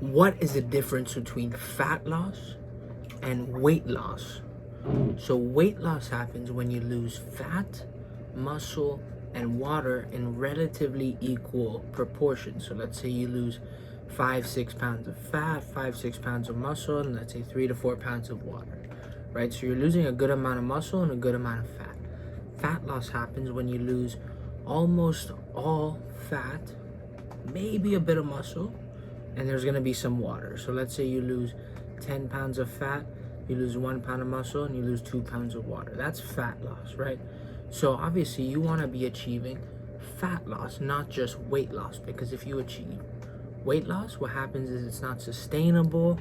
What is the difference between fat loss and weight loss? So weight loss happens when you lose fat, muscle, and water in relatively equal proportions. So let's say you lose 5-6 pounds of fat, 5-6 pounds of muscle, and let's say 3 to 4 pounds of water, right? So you're losing a good amount of muscle and a good amount of fat. Fat loss happens when you lose almost all fat, maybe a bit of muscle, and there's gonna be some water. So let's say you lose 10 pounds of fat, you lose 1 pound of muscle, and you lose 2 pounds of water. That's fat loss, right? So obviously you wanna be achieving fat loss, not just weight loss, because if you achieve weight loss, what happens is it's not sustainable,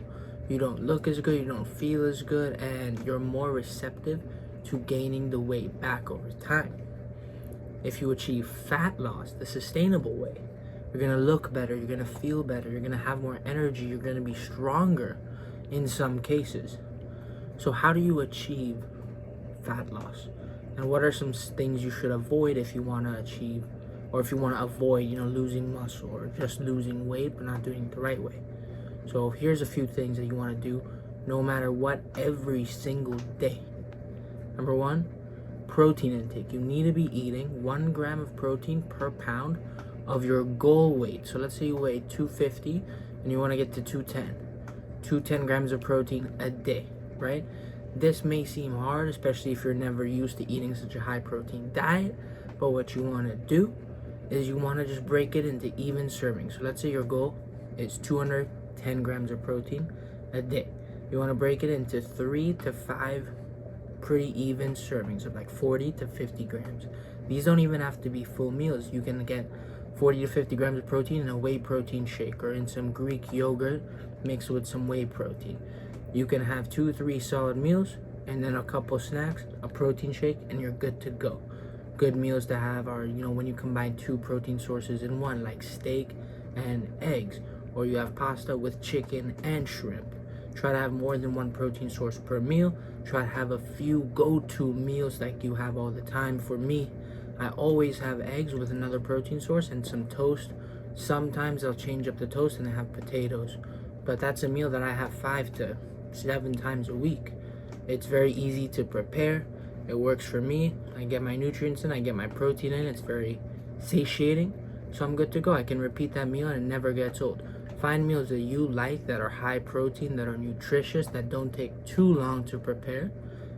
you don't look as good, you don't feel as good, and you're more receptive to gaining the weight back over time. If you achieve fat loss the sustainable way, you're gonna look better, you're gonna feel better, you're gonna have more energy, you're gonna be stronger in some cases. So how do you achieve fat loss? And what are some things you should avoid if you wanna achieve, or if you wanna avoid, losing muscle or just losing weight but not doing it the right way? So here's a few things that you wanna do no matter what every single day. Number one, protein intake. You need to be eating 1 gram of protein per pound of your goal weight. So let's say you weigh 250 and you want to get to 210. 210 grams of protein a day, right? This may seem hard, especially if you're never used to eating such a high protein diet, but what you want to do is you want to just break it into even servings. So let's say your goal is 210 grams of protein a day. You want to break it into 3 to 5 pretty even servings of like 40 to 50 grams. These don't even have to be full meals. You can get 40 to 50 grams of protein in a whey protein shake or in some Greek yogurt mixed with some whey protein. You can have 2-3 solid meals and then a couple snacks, a protein shake, and you're good to go. Good meals to have are, when you combine 2 protein sources in one, like steak and eggs, or you have pasta with chicken and shrimp. Try to have more than 1 protein source per meal. Try to have a few go-to meals like you have all the time. For me, I always have eggs with another protein source and some toast. Sometimes I'll change up the toast and I have potatoes. But that's a meal that I have 5 to 7 times a week. It's very easy to prepare. It works for me. I get my nutrients in, I get my protein in. It's very satiating. So I'm good to go. I can repeat that meal and it never gets old. Find meals that you like, that are high protein, that are nutritious, that don't take too long to prepare,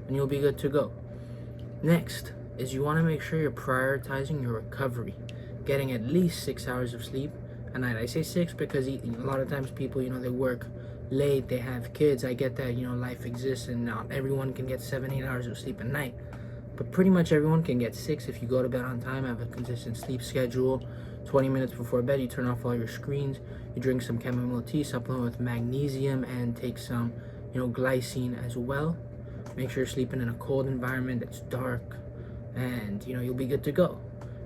and you'll be good to go. Next is you want to make sure you're prioritizing your recovery, getting at least 6 hours of sleep a night. I say 6 because a lot of times people, they work late, they have kids. I get that, life exists and not everyone can get 7-8 hours of sleep a night. But pretty much everyone can get 6 if you go to bed on time, have a consistent sleep schedule. 20 minutes before bed, you turn off all your screens, you drink some chamomile tea, supplement with magnesium, and take some, glycine as well. Make sure you're sleeping in a cold environment that's dark, and, you'll be good to go.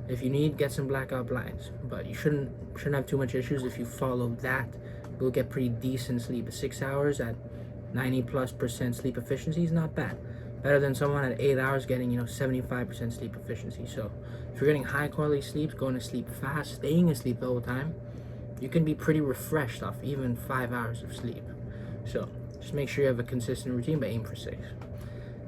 If you need, get some blackout blinds, but you shouldn't have too much issues if you follow that. You'll get pretty decent sleep. 6 hours at 90+% sleep efficiency is not bad. Better than someone at 8 hours getting, 75% sleep efficiency. So if you're getting high quality sleep, going to sleep fast, staying asleep the whole time, you can be pretty refreshed off even 5 hours of sleep. So just make sure you have a consistent routine, but aim for 6.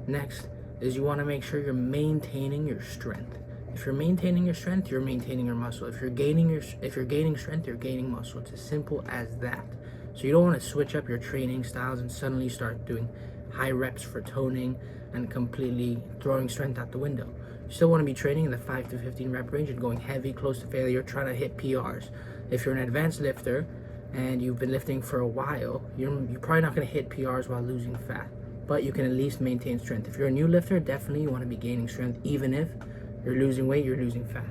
Next is you want to make sure you're maintaining your strength. If you're maintaining your strength, you're maintaining your muscle. If you're gaining strength, you're gaining muscle. It's as simple as that. So you don't want to switch up your training styles and suddenly start doing high reps for toning and completely throwing strength out the window. You still want to be training in the 5 to 15 rep range and going heavy, close to failure, trying to hit PRs. If you're an advanced lifter and you've been lifting for a while, you're probably not going to hit PRs while losing fat, but you can at least maintain strength. If you're a new lifter, definitely you want to be gaining strength, even if you're losing weight, you're losing fat.